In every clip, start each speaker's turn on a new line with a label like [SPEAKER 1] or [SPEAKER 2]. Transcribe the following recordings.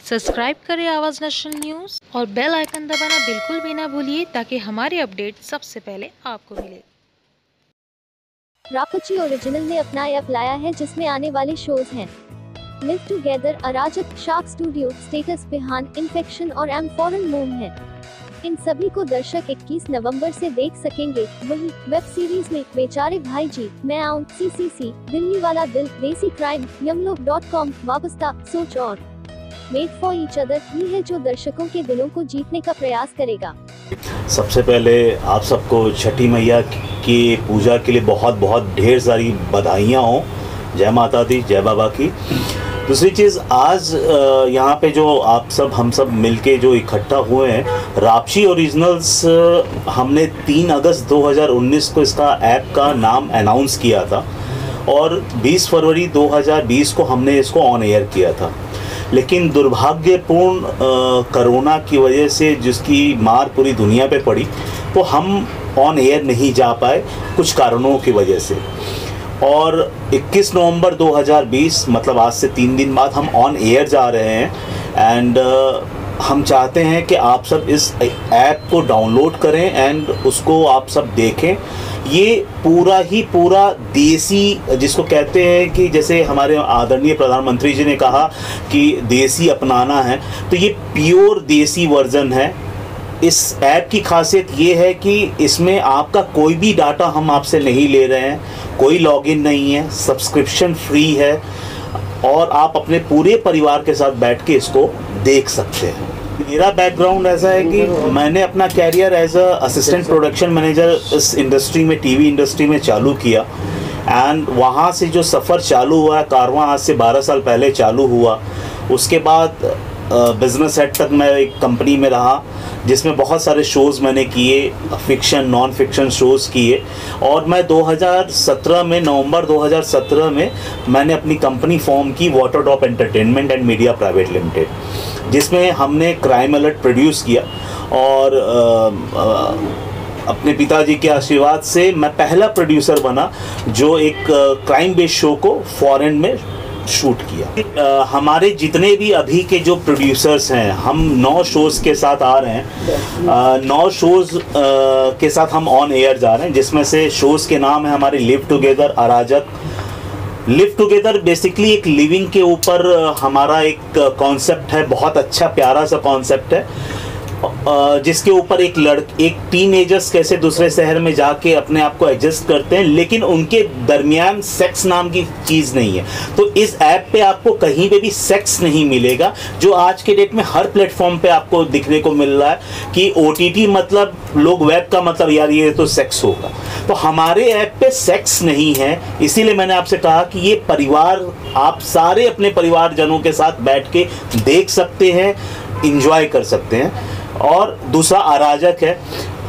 [SPEAKER 1] Subscribe करें आवाज़ national news और बेल आइकन दबाना बिल्कुल भी ना भूलिए ताकि हमारे अपडेट सबसे पहले आपको मिले।
[SPEAKER 2] राकुची ओरिजिनल ने अपना ऐप लाया है जिसमें आने वाले शोज हैं लिव टुगेदर, अराजक, शार्क स्टूडियो, स्टेटस बिहान, इन्फेक्शन और एम फॉरेन मून है। इन सभी को दर्शक 21 नवंबर से देख सकेंगे। वहीं वेब सीरीज में बेचारे भाई जी, मैं आऊं, CCC, दिल्ली वाला दिल, देसी क्राइम, yumlock.com, वाबस्ता, सोच और मेड फॉर ईच अदर ही है जो दर्शकों के दिलों को जीतने का प्रयास करेगा।
[SPEAKER 3] सबसे पहले आप सबको छठी मैया की पूजा के लिए बहुत बहुत ढेर सारी बधाइयाँ हों। जय माता दी, जय बाबा की। दूसरी चीज़, आज यहाँ पे जो हम सब मिलके जो इकट्ठा हुए हैं, रापची ओरिजिनल्स, हमने 3 अगस्त 2019 को इसका ऐप का नाम अनाउंस किया था और 20 फरवरी 2020 को हमने इसको ऑन एयर किया था। लेकिन दुर्भाग्यपूर्ण कोरोना की वजह से जिसकी मार पूरी दुनिया पे पड़ी, तो हम ऑन एयर नहीं जा पाए कुछ कारणों की वजह से। और 21 नवंबर 2020 मतलब आज से 3 दिन बाद हम ऑन एयर जा रहे हैं। एंड हम चाहते हैं कि आप सब इस ऐप को डाउनलोड करें एंड उसको आप सब देखें। ये पूरा देसी, जिसको कहते हैं कि जैसे हमारे आदरणीय प्रधानमंत्री जी ने कहा कि देसी अपनाना है, तो ये प्योर देसी वर्जन है। इस ऐप की खासियत ये है कि इसमें आपका कोई भी डाटा हम आपसे नहीं ले रहे हैं, कोई लॉगिन नहीं है, सब्सक्रिप्शन फ्री है और आप अपने पूरे परिवार के साथ बैठ के इसको देख सकते हैं। मेरा बैकग्राउंड ऐसा है कि मैंने अपना career as a assistant production manager इस इंडस्ट्री में, टीवी इंडस्ट्री में चालू किया। एंड वहाँ से जो सफ़र चालू हुआ, कारवां आज से 12 साल पहले चालू हुआ। उसके बाद बिज़नेस हेड तक मैं एक कंपनी में रहा जिसमें बहुत सारे शोज़ मैंने किए, फिक्शन, नॉन फिक्शन शोज़ किए। और मैं 2017 में, नवंबर 2017 में मैंने अपनी कंपनी फॉर्म की, water drop entertainment and media private limited, जिसमें हमने क्राइम अलर्ट प्रोड्यूस किया। और अपने पिताजी के आशीर्वाद से मैं पहला प्रोड्यूसर बना जो एक क्राइम बेस्ड शो को फॉरेन में शूट किया। हमारे जितने भी अभी के जो प्रोड्यूसर्स हैं, हम 9 शोज़ के साथ आ रहे हैं। 9 शोज़ के साथ हम ऑन एयर जा रहे हैं, जिसमें से शोज़ के नाम है हमारे लिव टुगेदर, अराजक। लिव टुगेदर बेसिकली एक लिविंग के ऊपर हमारा एक कॉन्सेप्ट है, बहुत अच्छा प्यारा सा कॉन्सेप्ट है, जिसके ऊपर एक टीनेजर्स कैसे दूसरे शहर में जाके अपने आप को एडजस्ट करते हैं, लेकिन उनके दरमियान सेक्स नाम की चीज़ नहीं है। तो इस ऐप पे आपको कहीं पे भी सेक्स नहीं मिलेगा, जो आज के डेट में हर प्लेटफॉर्म पे आपको दिखने को मिल रहा है कि OTT मतलब लोग वेब का मतलब यार ये तो सेक्स होगा। तो हमारे ऐप पे सेक्स नहीं है, इसीलिए मैंने आपसे कहा कि ये परिवार, आप सारे अपने परिवारजनों के साथ बैठ के देख सकते हैं, इंजॉय कर सकते हैं। और दूसरा अराजक है,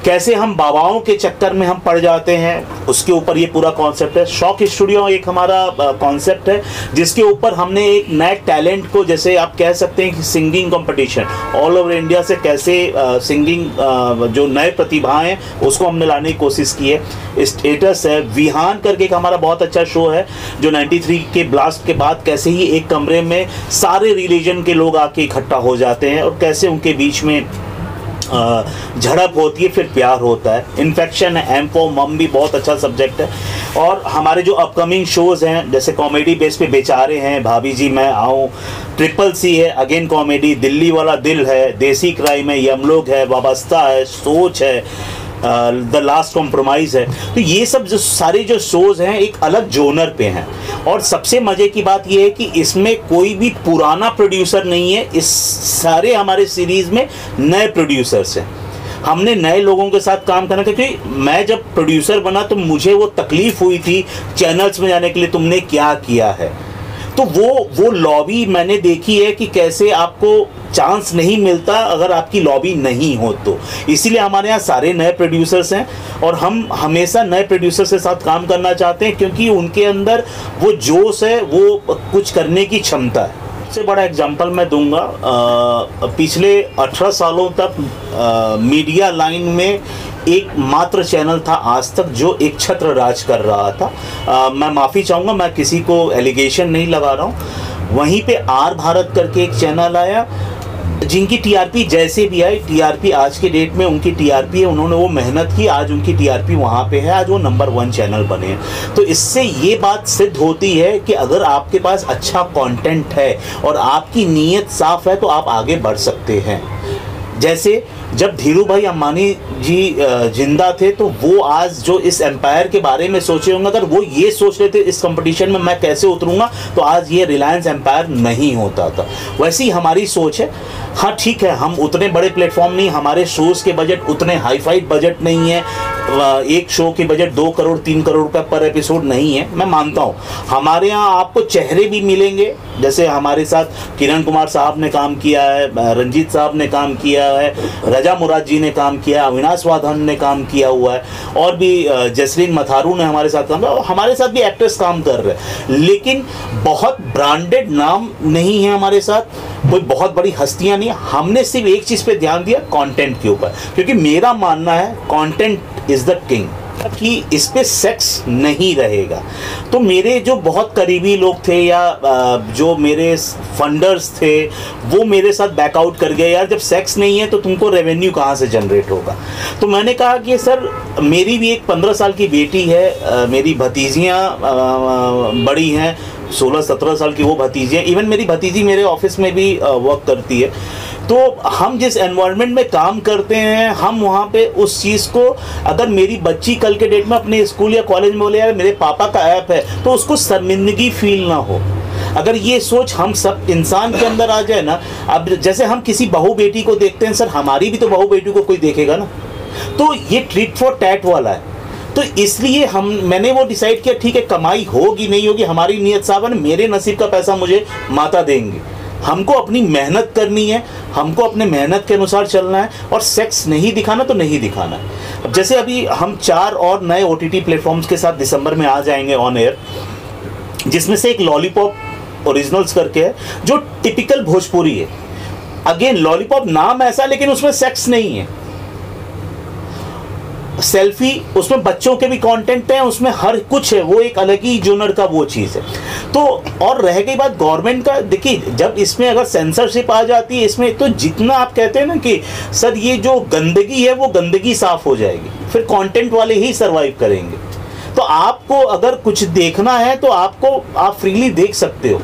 [SPEAKER 3] कैसे हम बाबाओं के चक्कर में हम पड़ जाते हैं, उसके ऊपर ये पूरा कॉन्सेप्ट है। शॉक स्टूडियो एक हमारा कॉन्सेप्ट है जिसके ऊपर हमने एक नए टैलेंट को, जैसे आप कह सकते हैं कि singing competition all over India से कैसे सिंगिंग जो नए प्रतिभाएं हैं उसको हमने लाने की कोशिश की है। स्टेटस है, विहान करके एक हमारा बहुत अच्छा शो है जो 93 के ब्लास्ट के बाद कैसे ही एक कमरे में सारे रिलीजन के लोग आके इकट्ठा हो जाते हैं और कैसे उनके बीच में झड़प होती है, फिर प्यार होता है। इन्फेक्शन है, एम फॉर मम भी बहुत अच्छा सब्जेक्ट है। और हमारे जो अपकमिंग शोज़ हैं, जैसे कॉमेडी बेस पे बेचारे हैं, भाभी जी मैं आऊँ, CCC है, अगेन कॉमेडी, दिल्ली वाला दिल है, देसी क्राइम है, यमलोक है, वाबस्ता है, सोच है, द लास्ट कॉम्प्रोमाइज़ है। तो ये सब जो सारे जो शोज़ हैं एक अलग जोनर पे हैं। और सबसे मज़े की बात ये है कि इसमें कोई भी पुराना प्रोड्यूसर नहीं है, इस सारे हमारे सीरीज़ में नए प्रोड्यूसर्स हैं। हमने नए लोगों के साथ काम करना, क्योंकि मैं जब प्रोड्यूसर बना तो मुझे वो तकलीफ़ हुई थी चैनल्स में जाने के लिए, तुमने क्या किया है। तो वो लॉबी मैंने देखी है कि कैसे आपको चांस नहीं मिलता अगर आपकी लॉबी नहीं हो। तो इसीलिए हमारे यहाँ सारे नए प्रोड्यूसर्स हैं और हम हमेशा नए प्रोड्यूसर्स के साथ काम करना चाहते हैं, क्योंकि उनके अंदर वो जोश है, वो कुछ करने की क्षमता है। सबसे बड़ा एग्जांपल मैं दूंगा, पिछले 18 सालों तक मीडिया लाइन में एक मात्र चैनल था आज तक जो एक छत्र राज कर रहा था। मैं माफ़ी चाहूँगा, मैं किसी को एलिगेशन नहीं लगा रहा हूँ। वहीं पे आर भारत करके एक चैनल आया जिनकी टीआरपी जैसे भी आई, टीआरपी आज के डेट में उनकी टीआरपी है, उन्होंने वो मेहनत की, आज उनकी टीआरपी वहाँ पे है, आज वो नंबर 1 चैनल बने हैं। तो इससे ये बात सिद्ध होती है कि अगर आपके पास अच्छा कंटेंट है और आपकी नीयत साफ है तो आप आगे बढ़ सकते हैं। जैसे जब धीरू भाई अंबानी जी जिंदा थे तो वो आज जो इस एम्पायर के बारे में सोचे होंगे, अगर वो ये सोच रहे थे इस कंपटीशन में मैं कैसे उतरूंगा, तो आज ये रिलायंस एम्पायर नहीं होता था। वैसी ही हमारी सोच है। हाँ ठीक है, हम उतने बड़े प्लेटफॉर्म नहीं, हमारे शोज़ के बजट उतने हाईफाई बजट नहीं है, एक शो की बजट 2 करोड़ 3 करोड़ रुपए पर एपिसोड नहीं है, मैं मानता हूँ। हमारे यहाँ आपको चेहरे भी मिलेंगे, जैसे हमारे साथ किरण कुमार साहब ने काम किया है, रंजीत साहब ने काम किया है, रजा मुराद जी ने काम किया, अविनाश वाधन ने काम किया हुआ है, और भी जसलीन मथारू ने हमारे साथ काम किया, हमारे साथ भी एक्टर्स काम कर रहे हैं। लेकिन बहुत ब्रांडेड नाम नहीं है हमारे साथ, कोई बहुत बड़ी हस्तियां नहीं। हमने सिर्फ एक चीज़ पे ध्यान दिया, कंटेंट के ऊपर, क्योंकि मेरा मानना है कंटेंट इज़ द किंग, कि इस पे सेक्स नहीं रहेगा। तो मेरे जो बहुत करीबी लोग थे या जो मेरे फंडर्स थे वो मेरे साथ बैकआउट कर गए, यार जब सेक्स नहीं है तो तुमको रेवेन्यू कहाँ से जनरेट होगा। तो मैंने कहा कि सर मेरी भी एक 15 साल की बेटी है, मेरी भतीजियाँ बड़ी हैं, 16-17 साल की वो भतीजी हैं, इवन मेरी भतीजी मेरे ऑफिस में भी वर्क करती है। तो हम जिस एनवायरनमेंट में काम करते हैं, हम वहाँ पे उस चीज़ को, अगर मेरी बच्ची कल के डेट में अपने स्कूल या कॉलेज में बोले यार मेरे पापा का ऐप है, तो उसको शर्मिंदगी फील ना हो। अगर ये सोच हम सब इंसान के अंदर आ जाए ना, अब जैसे हम किसी बहू बेटी को देखते हैं, सर हमारी भी तो बहू बेटी को कोई देखेगा ना, तो ये ट्रीट फॉर टैट वाला है। तो इसलिए मैंने वो डिसाइड किया, ठीक है कमाई होगी नहीं होगी, हमारी नीयत साफ है, मेरे नसीब का पैसा मुझे माता देंगे, हमको अपनी मेहनत करनी है, हमको अपने मेहनत के अनुसार चलना है, और सेक्स नहीं दिखाना तो नहीं दिखाना है। अब जैसे अभी हम 4 और नए OTT प्लेटफॉर्म्स के साथ दिसंबर में आ जाएंगे ऑन एयर, जिसमें से एक लॉलीपॉप ओरिजिनल्स करके है जो टिपिकल भोजपुरी है। अगेन लॉलीपॉप नाम ऐसा, लेकिन उसमें सेक्स नहीं है। सेल्फी, उसमें बच्चों के भी कंटेंट हैं, उसमें हर कुछ है, वो एक अलग ही जोनर का वो चीज़ है। तो और रह गई बात गवर्नमेंट का, देखिए जब इसमें अगर सेंसरशिप आ जाती है इसमें, तो जितना आप कहते हैं ना कि सर ये जो गंदगी है वो गंदगी साफ हो जाएगी, फिर कंटेंट वाले ही सरवाइव करेंगे। तो आपको अगर कुछ देखना है तो आप फ्रीली देख सकते हो,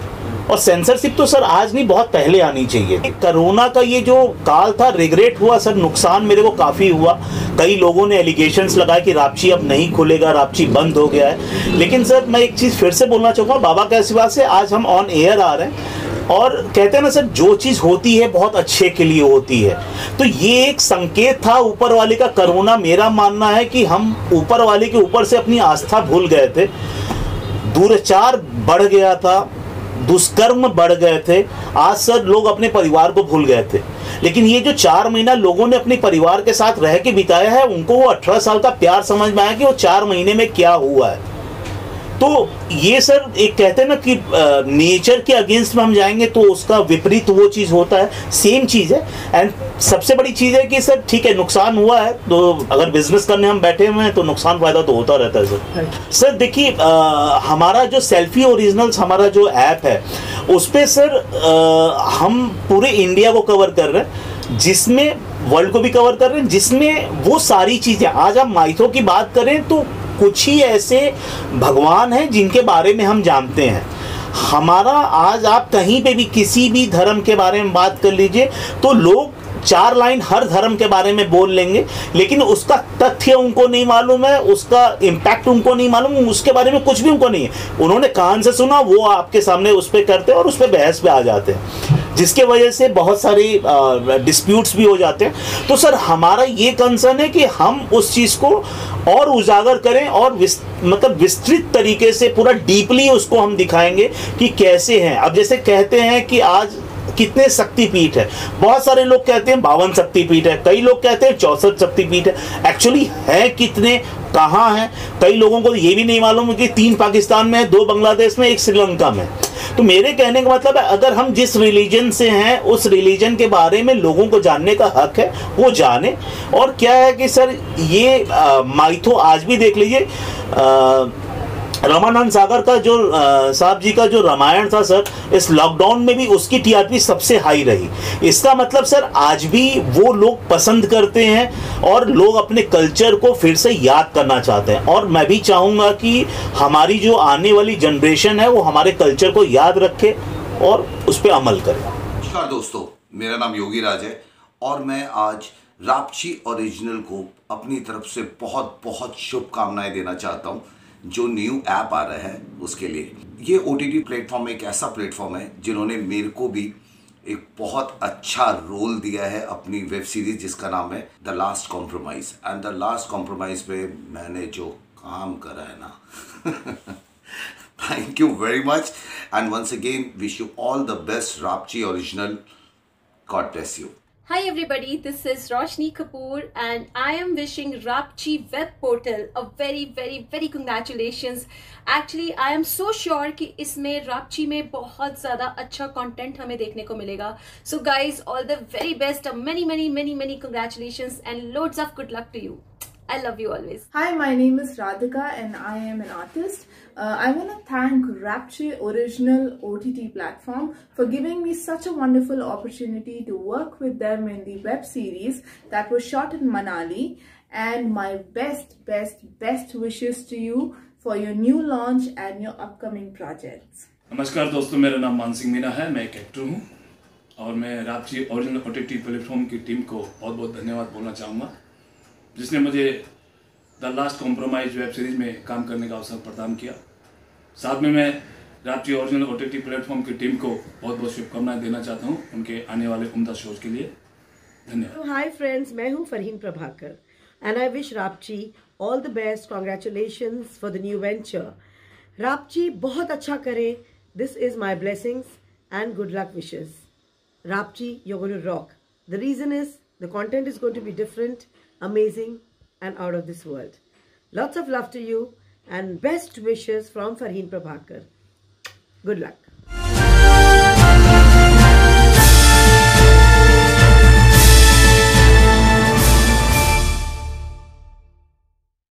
[SPEAKER 3] और सेंसरशिप तो सर आज नहीं बहुत पहले आनी चाहिए। कोरोना का ये जो काल था, रिग्रेट हुआ सर, नुकसान मेरे को काफ़ी हुआ। कई लोगों ने एलिगेशंस लगाए कि रापची अब नहीं खुलेगा, रापची बंद हो गया है। लेकिन सर मैं एक चीज़ फिर से बोलना चाहूँगा, बाबा के आशीर्वाद से आज हम ऑन एयर आ रहे हैं, और कहते हैं ना सर जो चीज़ होती है बहुत अच्छे के लिए होती है। तो ये एक संकेत था ऊपर वाले का। कोरोना, मेरा मानना है कि हम ऊपर वाले के ऊपर से अपनी आस्था भूल गए थे, दुराचार बढ़ गया था, दुष्कर्म बढ़ गए थे। आज सर लोग अपने परिवार को भूल गए थे, लेकिन ये जो 4 महीना लोगों ने अपने परिवार के साथ रह के बिताया है, उनको वो 18 साल का प्यार समझ में आया कि वो 4 महीने में क्या हुआ है। तो ये सर एक कहते हैं ना कि नेचर के अगेंस्ट में हम जाएंगे तो उसका विपरीत वो चीज़ होता है, सेम चीज़ है। एंड सबसे बड़ी चीज़ है कि सर ठीक है नुकसान हुआ है, तो अगर बिजनेस करने हम बैठे हुए हैं तो नुकसान फायदा तो होता रहता है सर। सर देखिए हमारा जो सेल्फी ओरिजिनल्स हमारा जो ऐप है उस पर सर हम पूरे इंडिया को कवर कर रहे हैं, जिसमें वर्ल्ड को भी कवर कर रहे हैं, जिसमें वो सारी चीज़ें, आज हम माइथो की बात करें तो कुछ ही ऐसे भगवान हैं जिनके बारे में हम जानते हैं। हमारा आज आप कहीं पे भी किसी भी धर्म के बारे में बात कर लीजिए तो लोग 4 लाइन हर धर्म के बारे में बोल लेंगे, लेकिन उसका तथ्य उनको नहीं मालूम है, उसका इम्पैक्ट उनको नहीं मालूम, उसके बारे में कुछ भी उनको नहीं है। उन्होंने कान से सुना, वो आपके सामने उस पर करते हैं और उस पर बहस पे आ जाते हैं, जिसके वजह से बहुत सारी डिस्प्यूट्स भी हो जाते हैं। तो सर हमारा ये कंसर्न है कि हम उस चीज़ को और उजागर करें और मतलब विस्तृत तरीके से पूरा डीपली उसको हम दिखाएंगे कि कैसे हैं। अब जैसे कहते हैं कि आज कितने शक्तिपीठ है, बहुत सारे लोग कहते हैं 52 शक्तिपीठ है, कई लोग कहते हैं 64 शक्तिपीठ है। एक्चुअली है कितने, कहाँ हैं? कई लोगों को ये भी नहीं मालूम कि 3 पाकिस्तान में है, 2 बांग्लादेश में, 1 श्रीलंका में। तो मेरे कहने का मतलब है अगर हम जिस रिलीजन से हैं उस रिलीजन के बारे में लोगों को जानने का हक है, वो जाने। और क्या है कि सर ये माइथो आज भी देख लीजिए, रमानंद सागर का जो साहब जी का जो रामायण था सर, इस लॉकडाउन में भी उसकी टीआरपी सबसे हाई रही। इसका मतलब सर आज भी वो लोग पसंद करते हैं और लोग अपने कल्चर को फिर से याद करना चाहते हैं। और मैं भी चाहूँगा कि हमारी जो आने वाली जनरेशन है वो हमारे कल्चर को याद रखे और उस पर अमल करे।
[SPEAKER 4] नमस्कार दोस्तों, मेरा नाम योगी राज है और मैं आज रापची ओरिजिनल को अपनी तरफ से बहुत बहुत शुभकामनाएं देना चाहता हूं। जो न्यू ऐप आ रहा है उसके लिए ये ओटीटी प्लेटफॉर्म एक ऐसा प्लेटफॉर्म है जिन्होंने मेरे को भी एक बहुत अच्छा रोल दिया है अपनी वेब सीरीज जिसका नाम है the last compromise. And the last compromise पे मैंने जो काम करा है ना thank you very much and once again wish you all the best रापची original. God bless you.
[SPEAKER 5] Hi everybody, this is Roshni Kapoor and I am wishing Rapchi web portal a very congratulations. Actually I am so sure कि इसमें Rapchi में बहुत ज़्यादा अच्छा content हमें देखने को मिलेगा. So guys, all the very best, many congratulations and loads of good luck to you. I love you always.
[SPEAKER 6] Hi, my name is Radhika and I am an artist. I want to thank Rapchi Original OTT platform for giving me such a wonderful opportunity to work with them in the web series that was shot in Manali. And my best wishes to you for your new launch and your upcoming projects.
[SPEAKER 7] नमस्कार दोस्तों, मेरा नाम मान सिंह मीना है। मैं एक actor हूँ और मैं रापची ओरिजिनल OTT प्लेटफॉर्म की टीम को बहुत धन्यवाद बोलना चाहूँगा जिसने मुझे the last compromise web series में काम करने का अवसर प्रदान किया। साथ में मैं रापची ओरिजिनल OTT प्लेटफॉर्म की टीम को बहुत शुभकामनाएं देना चाहता हूं उनके आने वाले उम्दा शोज के लिए। धन्यवाद।
[SPEAKER 8] हाय फ्रेंड्स, मैं हूं Farheen Prabhakar and I wish रापची all the best. Congratulations for the new venture. रापची बहुत अच्छा करे। This is my blessings and good luck wishes. रापची, you are going to rock. The reason is the content is going to be different, amazing and out of this world. Lots of love to you and best wishes from Farheen Prabhakar. Good luck.